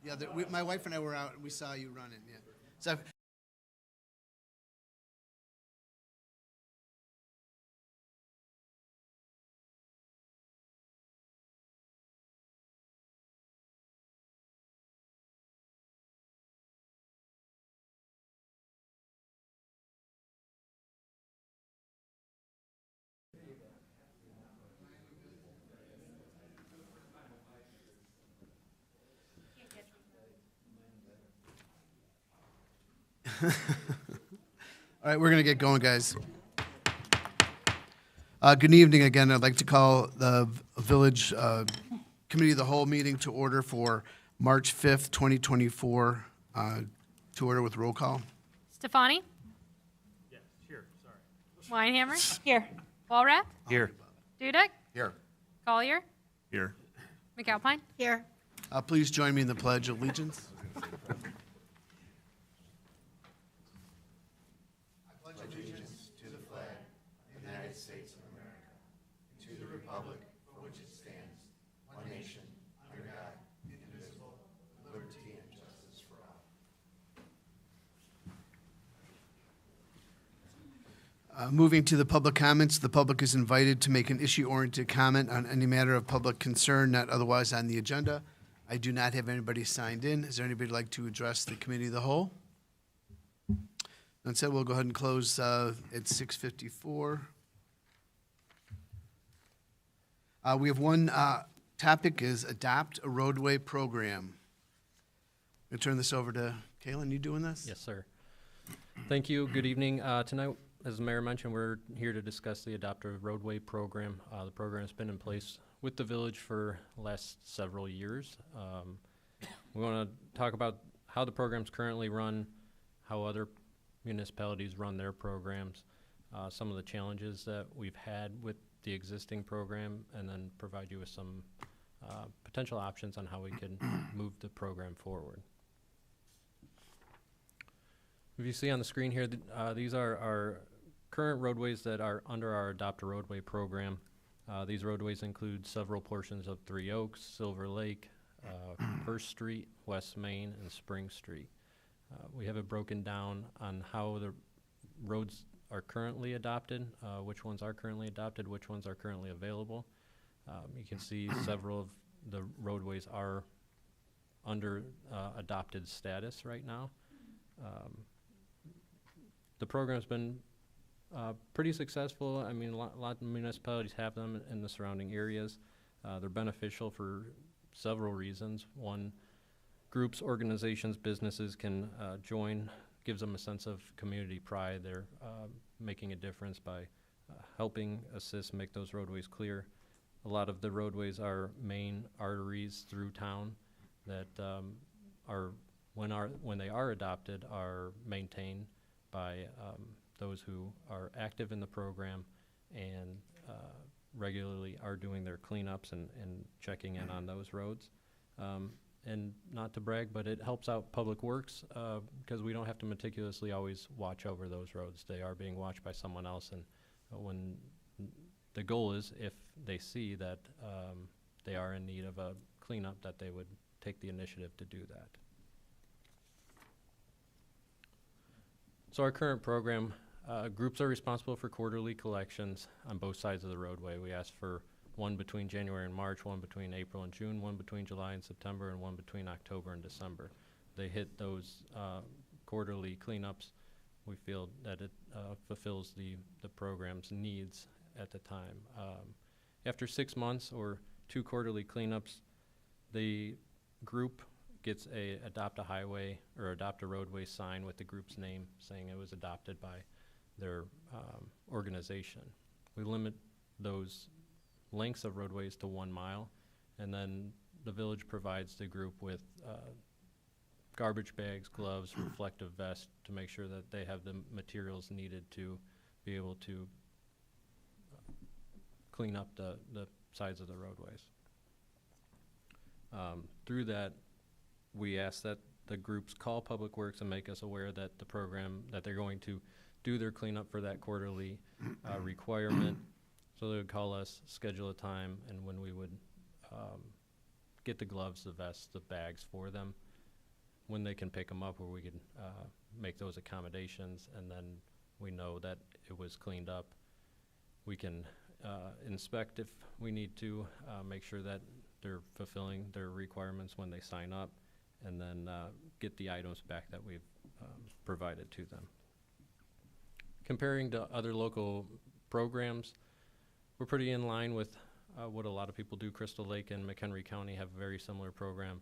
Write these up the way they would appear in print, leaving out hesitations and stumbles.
Yeah, my wife and I were out, and we saw you running, yeah. So, all right, we're going to get going, guys. Good evening again. I'd like to call the Village Committee of the Whole meeting to order for March 5th, 2024, to order with roll call. Stefani? Yes, here, sorry. Weinhammer? Here. Walrath? Here. Dudek? Here. Collier? Here. McAlpine? Here. Please join me in the Pledge of Allegiance. Moving to the public comments, the public is invited to make an issue-oriented comment on any matter of public concern not otherwise on the agenda. I do not have anybody signed in. Is there anybody who'd like to address the Committee of the Whole? That said, we'll go ahead and close at 6:54. We have one topic is Adopt a Roadway Program. I'm going to turn this over to Kalen. You doing this? Yes, sir. Thank you. Good evening. Tonight, as the mayor mentioned, we're here to discuss the Adopt a Roadway Program. The program has been in place with the village for the last several years. We want to talk about how the program's currently run, how other municipalities run their programs, some of the challenges that we've had with the existing program, and then provide you with some potential options on how we can move the program forward. If you see on the screen here, these are our current roadways that are under our Adopt a Roadway program. These roadways include several portions of Three Oaks, Silver Lake, First Street, West Main, and Spring Street. We have it broken down on how the roads are currently adopted, which ones are currently adopted, which ones are currently available. You can see several of the roadways are under adopted status right now. The program's been pretty successful. I mean, a lot of municipalities have them in the surrounding areas. They're beneficial for several reasons. One, groups, organizations, businesses can join, gives them a sense of community pride. They're making a difference by helping assist make those roadways clear. A lot of the roadways are main arteries through town that when they are adopted, are maintained by those who are active in the program and regularly are doing their cleanups and checking in on those roads. And not to brag, but it helps out Public Works because we don't have to meticulously always watch over those roads. They are being watched by someone else, and when the goal is, if they see that they are in need of a cleanup, that they would take the initiative to do that. So our current program, groups are responsible for quarterly collections on both sides of the roadway. We ask for one between January and March, one between April and June, one between July and September, and one between October and December. They hit those quarterly cleanups. We feel that it fulfills the program's needs at the time. After 6 months or 2 quarterly cleanups, the group gets a Adopt a Highway or Adopt a Roadway sign with the group's name saying it was adopted by their organization. We limit those lengths of roadways to 1 mile, and then the village provides the group with garbage bags, gloves, reflective vests to make sure that they have the materials needed to be able to clean up the sides of the roadways. Through that, we ask that the groups call Public Works and make us aware that the program, that they're going to do their cleanup for that quarterly requirement. So they would call us, schedule a time, and when we would get the gloves, the vests, the bags for them. when they can pick them up, where we can make those accommodations, and then we know that it was cleaned up. We can inspect if we need to, make sure that they're fulfilling their requirements when they sign up, and then get the items back that we've provided to them. Comparing to other local programs, we're pretty in line with what a lot of people do. Crystal Lake and McHenry County have a very similar program.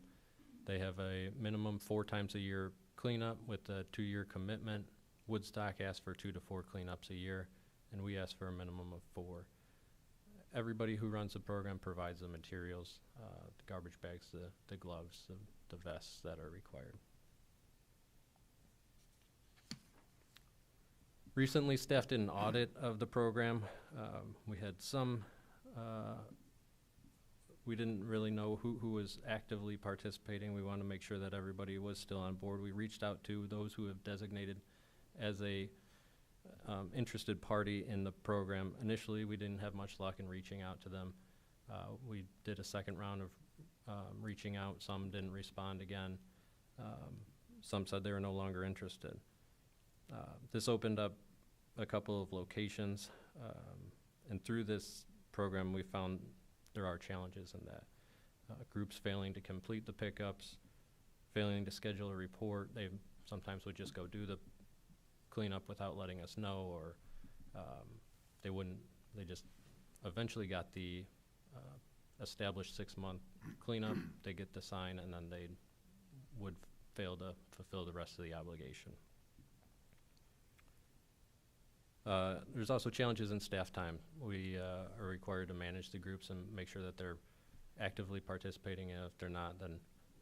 They have a minimum 4 times a year cleanup with a 2-year commitment. Woodstock asks for 2 to 4 cleanups a year, and we ask for a minimum of 4. Everybody who runs the program provides the materials, the garbage bags, the gloves, the vests that are required. Recently, staff did an audit of the program. We had some, we didn't really know who was actively participating. We wanted to make sure that everybody was still on board. We reached out to those who have designated as a interested party in the program. Initially, we didn't have much luck in reaching out to them. We did a second round of reaching out. Some didn't respond again. Some said they were no longer interested. This opened up a couple of locations, and through this program we found there are challenges in that. Groups failing to complete the pickups, failing to schedule a report. They sometimes would just go do the cleanup without letting us know, or they just eventually got the established 6-month cleanup. They get the sign, and then they would fail to fulfill the rest of the obligation. There's also challenges in staff time. We are required to manage the groups and make sure that they're actively participating, and if they're not, then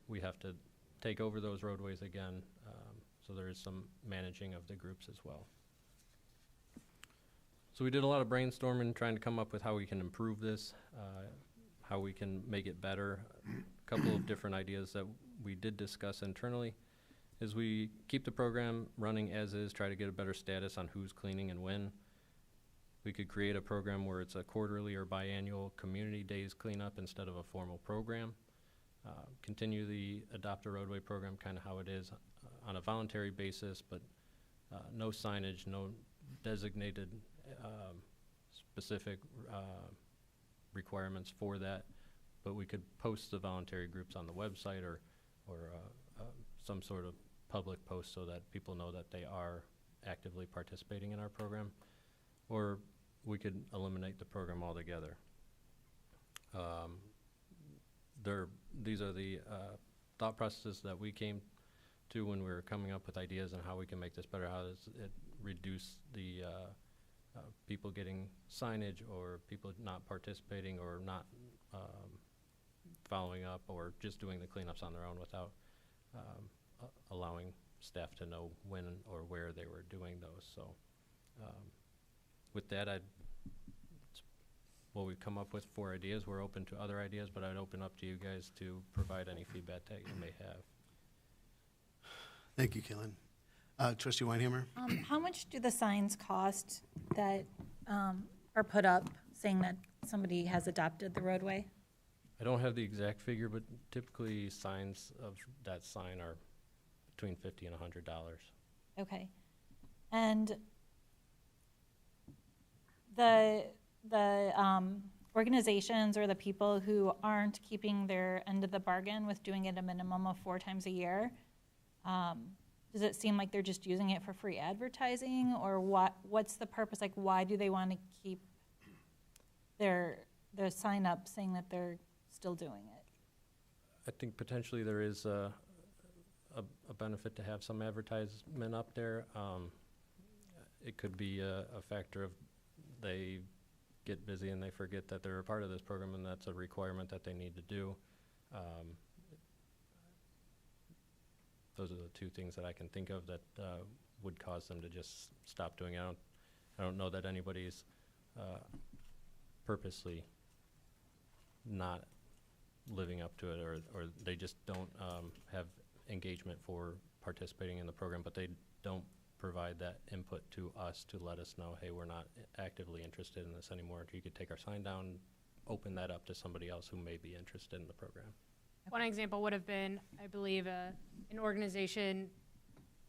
we have to take over those roadways again. So there is some managing of the groups as well. So we did a lot of brainstorming, trying to come up with how we can improve this, how we can make it better. A couple of different ideas that we did discuss internally is we keep the program running as is, try to get a better status on who's cleaning and when. We could create a program where it's a quarterly or biannual community days cleanup instead of a formal program. Continue the Adopt a Roadway program kind of how it is on a voluntary basis, but no signage, no designated specific requirements for that. But we could post the voluntary groups on the website or some sort of public post so that people know that they are actively participating in our program. Or we could eliminate the program altogether. These are the thought processes that we came to when we were coming up with ideas on how we can make this better. How does it reduce the people getting signage, or people not participating, or not following up, or just doing the cleanups on their own without allowing staff to know when or where they were doing those. So with that, we've come up with 4 ideas. We're open to other ideas, but I'd open up to you guys to provide any feedback that you may have. Thank you, Kellen. Trustee Weinhammer? How much do the signs cost that are put up saying that somebody has adopted the roadway? I don't have the exact figure, but typically signs of that sign are between $50 and $100. Okay. And the organizations or the people who aren't keeping their end of the bargain with doing it a minimum of 4 times a year, does it seem like they're just using it for free advertising, or what's the purpose? Like, why do they want to keep their sign up saying that they're still doing it? I think potentially there is a benefit to have some advertisement up there. It could be a factor of they get busy and they forget that they're a part of this program, and that's a requirement that they need to do. Those are the 2 things that I can think of that would cause them to just stop doing it. I don't know that anybody's purposely not living up to it, or they just don't have engagement for participating in the program, but they don't provide that input to us to let us know, hey, we're not actively interested in this anymore. You could take our sign down, open that up to somebody else who may be interested in the program. One example would have been, I believe, an organization,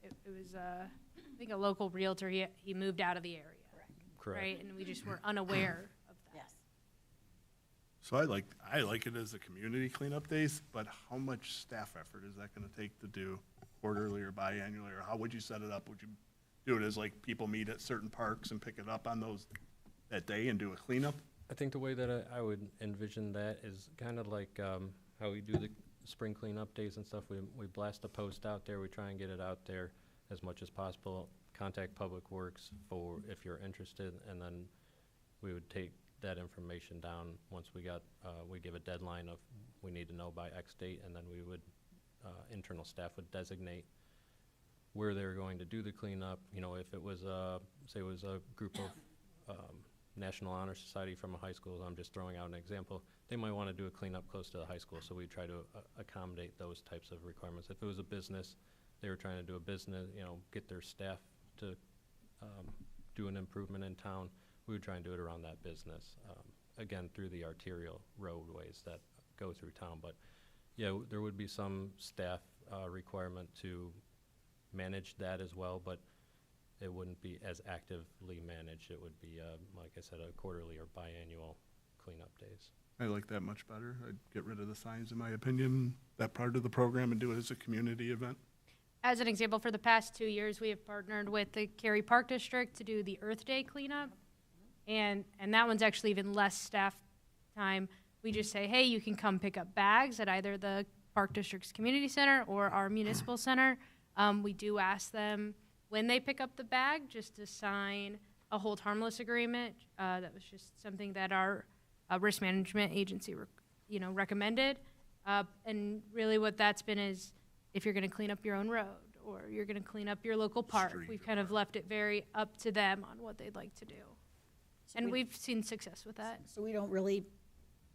it was, I think a local realtor, he moved out of the area. Correct. Right, and we just were unaware of that. Yes. So I like it as a community cleanup days, but how much staff effort is that gonna take to do quarterly or biannually, or how would you set it up? Would you do it as like people meet at certain parks and pick it up on that day and do a cleanup? I think the way that I would envision that is kind of like how we do the spring cleanup days and stuff. We blast a post out there, we try and get it out there as much as possible. Contact Public Works for if you're interested, and then we would take that information down once we give a deadline of we need to know by X date, and then we would, internal staff would designate where they're going to do the cleanup. You know, if it was say it was a group of National Honor Society from a high school, I'm just throwing out an example, they might want to do a cleanup close to the high school, so we try to accommodate those types of requirements. If it was a business, they were trying to do a business, you know, get their staff to do an improvement in town, we would try and do it around that business, again, through the arterial roadways that go through town. But yeah, there would be some staff requirement to manage that as well, but it wouldn't be as actively managed. It would be, like I said, a quarterly or biannual cleanup days. I like that much better. I'd get rid of the signs, in my opinion, that part of the program, and do it as a community event. As an example, for the past 2 years, we have partnered with the Cary Park District to do the Earth Day cleanup. And that one's actually even less staff time. We just say, hey, you can come pick up bags at either the Park District's community center or our municipal center. We do ask them when they pick up the bag just to sign a hold harmless agreement. That was just something that our risk management agency recommended. And really what that's been is, if you're going to clean up your own road or you're going to clean up your local park, we've kind of left it very up to them on what they'd like to do. And we've seen success with that. So we don't really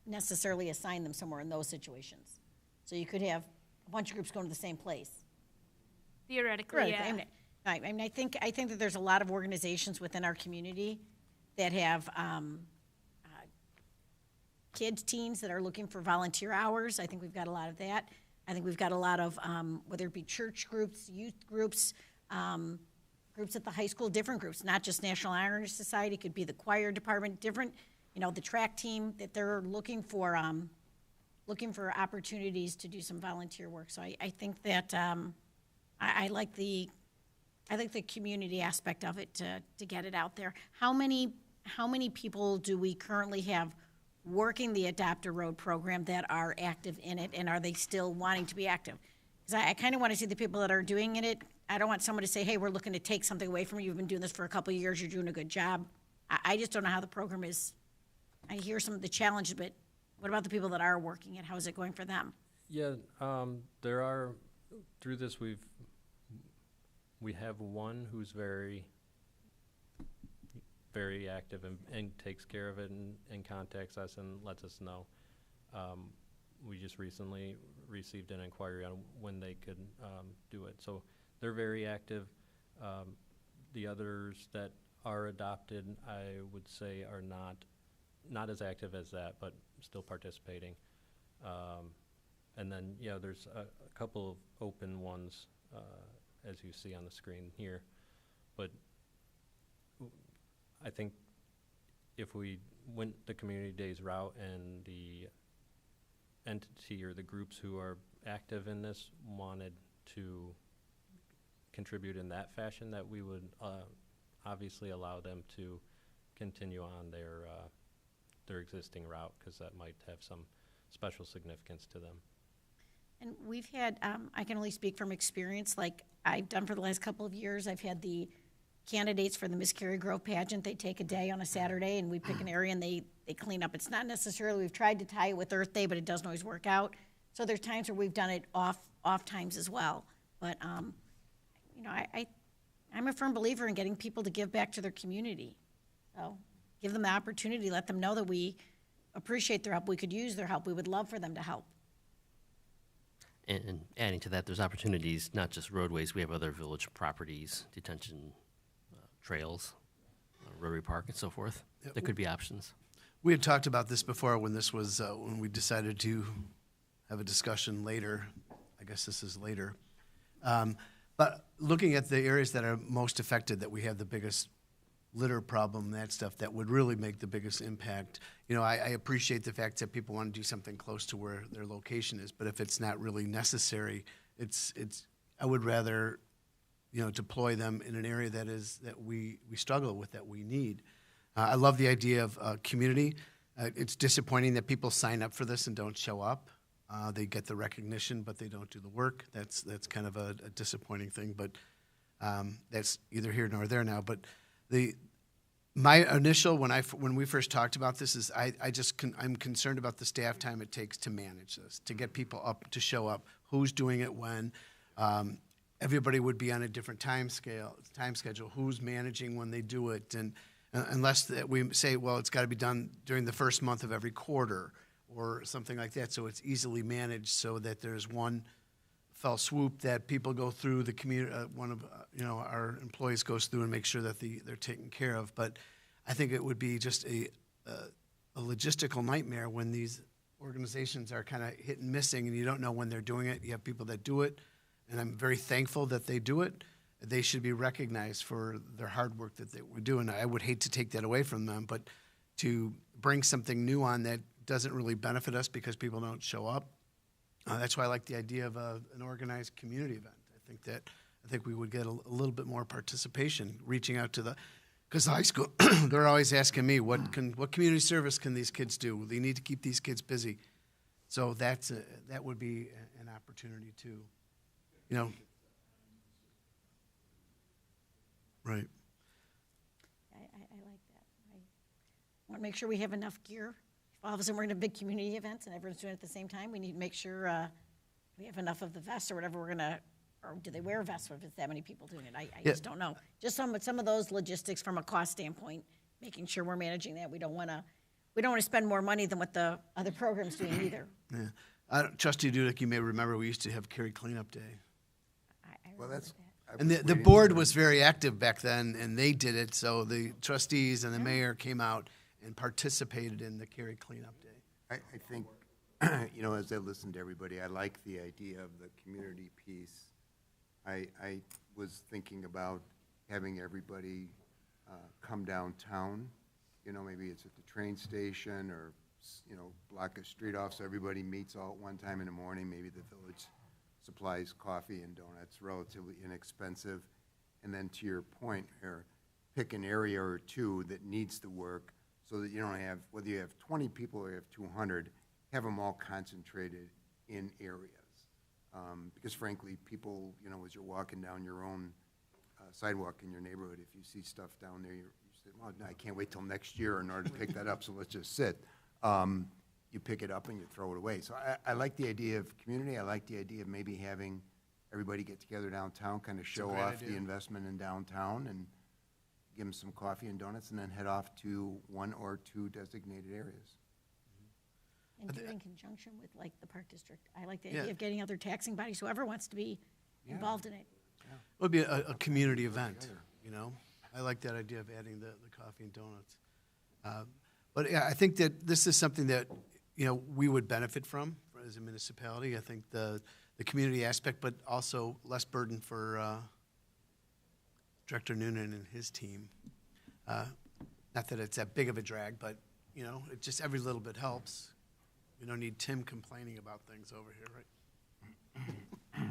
necessarily assign them somewhere in those situations. So you could have a bunch of groups going to the same place. Theoretically, yeah. I mean, I think that there's a lot of organizations within our community that have kids, teens that are looking for volunteer hours. I think we've got a lot of that. I think we've got a lot of, whether it be church groups, youth groups, groups at the high school, different groups, not just National Honor Society, could be the choir department, different, the track team, that they're looking for opportunities to do some volunteer work. So I think that I like the community aspect of it to get it out there. How many people do we currently have working the Adopt a Road program that are active in it, and are they still wanting to be active? Because I kind of want to see the people that are doing it. I don't want someone to say, hey, we're looking to take something away from you. You've been doing this for a couple of years. You're doing a good job. I just don't know how the program is. I hear some of the challenges, but what about the people that are working it? How is it going for them? Yeah, there are, through this we have one who's very active and takes care of it and contacts us and lets us know. We just recently received an inquiry on when they could do it. So they're very active. The others that are adopted, I would say, are not as active as that, but still participating. And then, yeah, there's a couple of open ones, as you see on the screen here. But I think if we went the community days route and the entity or the groups who are active in this wanted to contribute in that fashion, that we would obviously allow them to continue on their existing route, because that might have some special significance to them. And we've had, I can only speak from experience, like I've done for the last couple of years, I've had the candidates for the Miss Cary Grove pageant. They take a day on a Saturday and we pick an area and they clean up. It's not necessarily, we've tried to tie it with Earth Day, but it doesn't always work out. So there's times where we've done it off times as well. But, I'm a firm believer in getting people to give back to their community. So give them the opportunity, let them know that we appreciate their help. We could use their help. We would love for them to help. And adding to that, there's opportunities, not just roadways. We have other village properties, detention trails, Rotary Park, and so forth. Yep. There could be options. We had talked about this before when this was, when we decided to have a discussion later. I guess this is later. But looking at the areas that are most affected, that we have the biggest litter problem, that stuff, that would really make the biggest impact. You know, I appreciate the fact that people want to do something close to where their location is, but if it's not really necessary, I would rather, you know, deploy them in an area that we struggle with, that we need. I love the idea of community. It's disappointing that people sign up for this and don't show up. They get the recognition, but they don't do the work. That's kind of a disappointing thing, but that's either here nor there now. But my initial, when we first talked about this, is I'm concerned about the staff time it takes to manage this, to get people up, to show up, who's doing it when. Everybody would be on a different time schedule, who's managing when they do it, and unless that we say, well, it's got to be done during the first month of every quarter or something like that, so it's easily managed, so that there's one fell swoop that people go through, the community, one of our employees goes through and makes sure that they're taken care of. But I think it would be just a logistical nightmare when these organizations are kind of hit and missing, and you don't know when they're doing it. You have people that do it, and I'm very thankful that they do it. They should be recognized for their hard work that they would do, and I would hate to take that away from them, but to bring something new on that doesn't really benefit us because people don't show up. That's why I like the idea of an organized community event. I think we would get a little bit more participation, reaching out to because the high school, they're always asking me, what community service can these kids do? They need to keep these kids busy. So that would be an opportunity too, you know. Right. I like that. I want to make sure we have enough gear. If all of a sudden we're in a big community events and everyone's doing it at the same time, we need to make sure we have enough of the vests or whatever we're going to, or do they wear vests if it's that many people doing it? I just don't know. Just some of those logistics from a cost standpoint, making sure we're managing that. We don't want to spend more money than what the other program's doing either. Yeah. Trustee Dudek, you may remember we used to have Cary Cleanup Day. Well, that's. And the board was very active back then, and they did it, so the trustees and the mayor came out and participated in the Cary Cleanup Day. I think, as I listen to everybody, I like the idea of the community piece. I was thinking about having everybody come downtown, maybe it's at the train station or, block a street off so everybody meets all at one time in the morning. Maybe the village supplies coffee and donuts, relatively inexpensive. And then to your point, pick an area or two that needs the work so that you don't have, whether you have 20 people or you have 200, have them all concentrated in areas. Because frankly, people, as you're walking down your own sidewalk in your neighborhood, if you see stuff down there, you say, well, no, I can't wait till next year in order to pick that up, so let's just sit. You pick it up and you throw it away. So I like the idea of community. I like the idea of maybe having everybody get together downtown, kind of show off the investment in downtown and give them some coffee and donuts and then head off to one or two designated areas. And do it in conjunction with like the park district. I like the idea of getting other taxing bodies, whoever wants to be involved in it. It would be a community event, I like that idea of adding the coffee and donuts. But yeah, I think that this is something that we would benefit from as a municipality. I think the community aspect, but also less burden for Director Noonan and his team. Not that it's that big of a drag, but it just every little bit helps. We don't need Tim complaining about things over here, right?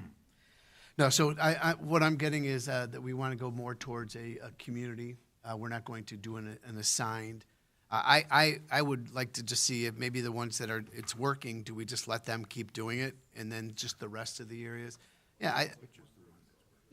No, so what I'm getting is that we want to go more towards a community. We're not going to do an assigned. I would like to just see if maybe the ones that it's working, do we just let them keep doing it, and then just the rest of the areas? Yeah,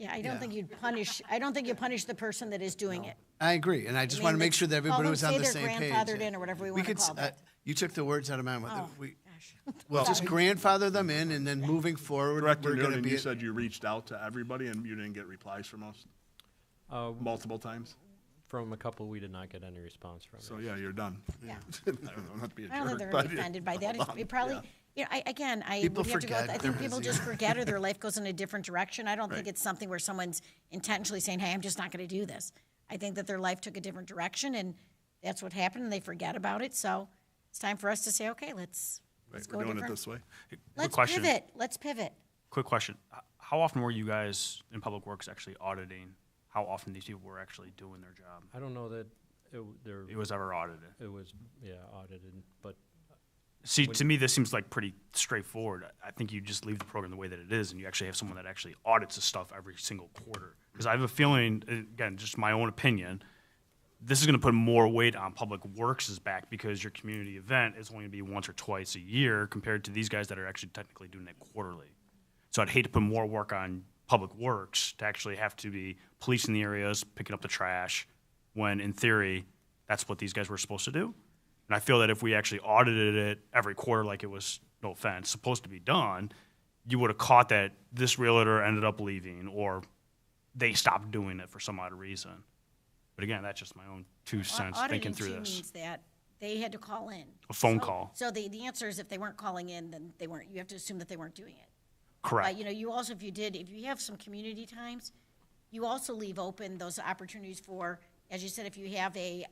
I don't think you'd punish. I don't think you punish the person that is doing it. I agree, and I just want to make sure that everybody was on the same page. Say they're grandfathered in or whatever we want to call that. You took the words out of my mouth. Oh, gosh. Well, just grandfather them in, and then moving forward, Director we're going to Noonan, be. you said you reached out to everybody and you didn't get replies from us multiple times? From a couple, we did not get any response from So it. yeah, you're done. Yeah. I don't know, not to be a I don't think jerk, they're but offended by that. It probably, People when you have to go, forget. I They're think people busy. just forget or their life goes in a different direction. I don't think Right. it's something where someone's intentionally saying, hey, I'm just not going to do this. I think that their life took a different direction and that's what happened and they forget about it. So it's time for us to say, okay, let's Right, go we're doing it different. this way. Let's question. pivot, let's pivot. Quick question. How often were you guys in Public Works actually auditing? How often these people were actually doing their job? I don't know that It was ever audited. it was, yeah, audited, but See, to me, this seems like pretty straightforward. I think you just leave the program the way that it is, and you actually have someone that actually audits the stuff every single quarter. Because I have a feeling, again, just my own opinion, this is going to put more weight on Public Works' back because your community event is only going to be once or twice a year compared to these guys that are actually technically doing it quarterly. So I'd hate to put more work on Public Works to actually have to be policing the areas, picking up the trash, when in theory, that's what these guys were supposed to do. And I feel that if we actually audited it every quarter like it was, no offense, supposed to be done, you would have caught that this realtor ended up leaving or they stopped doing it for some odd reason. But again, that's just my own 2 cents thinking through Auditing too this. means that they had to call in. A phone So- call. So the answer is if they weren't calling in, then they weren't, you have to assume that they weren't doing it. Correct. You know, you also, if you have some community times, you also leave open those opportunities for, as you said, if you have the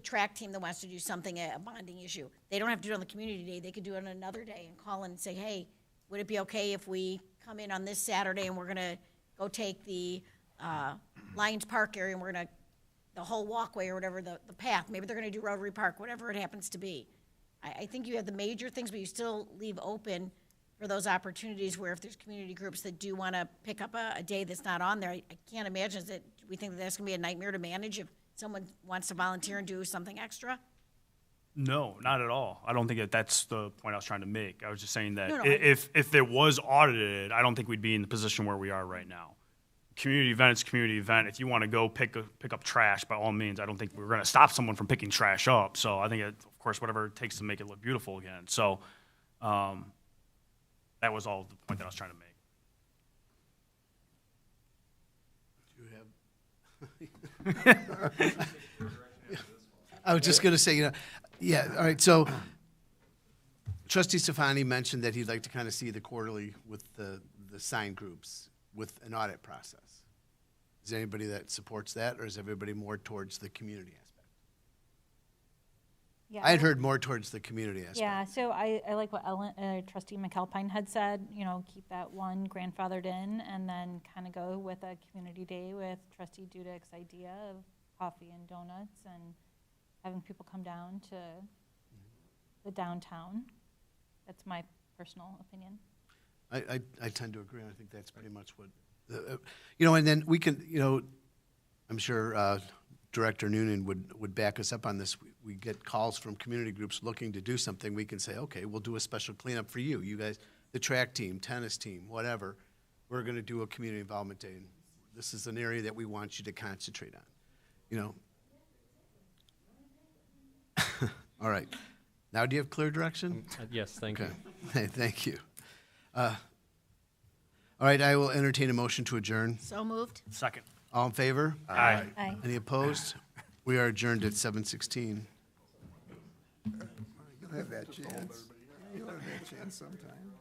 track team that wants to do something, a bonding issue, they don't have to do it on the community day, they could do it on another day and call in and say, hey, would it be okay if we come in on this Saturday and we're gonna go take the Lions Park area and we're gonna, the whole walkway or whatever, the path, maybe they're gonna do Rotary Park, whatever it happens to be. I think you have the major things, but you still leave open for those opportunities where if there's community groups that do want to pick up a day that's not on there, I can't imagine that we think that that's going to be a nightmare to manage if someone wants to volunteer and do something extra. No, not at all. I don't think that that's the point I was trying to make. I was just saying that No, no, if it was audited, I don't think we'd be in the position where we are right now. Community event is community event. If you want to go pick up trash, by all means, I don't think we're going to stop someone from picking trash up. So I think, of course, whatever it takes to make it look beautiful again. So that was all the point that I was trying to make. I was just going to say, yeah, all right, so Trustee Stefani mentioned that he'd like to kind of see the quarterly with the sign groups with an audit process. Is there anybody that supports that, or is everybody more towards the community aspect? Yeah. I had heard more towards the community aspect. Yeah, so I like what Trustee McAlpine had said, keep that one grandfathered in and then kind of go with a community day with Trustee Dudek's idea of coffee and donuts and having people come down to the downtown. That's my personal opinion. I tend to agree. I think that's pretty much what, and then we can, I'm sure Director Noonan would back us up on this. We get calls from community groups looking to do something. We can say, okay, we'll do a special cleanup for you. You guys, the track team, tennis team, whatever. We're going to do a community involvement day. And this is an area that we want you to concentrate on. All right. Now, do you have clear direction? yes, thank you. Okay. Thank you. All right, I will entertain a motion to adjourn. So moved? Second. All in favor? Aye. Aye. Any opposed? We are adjourned at 7:16. You'll have that chance. You'll have that chance sometime.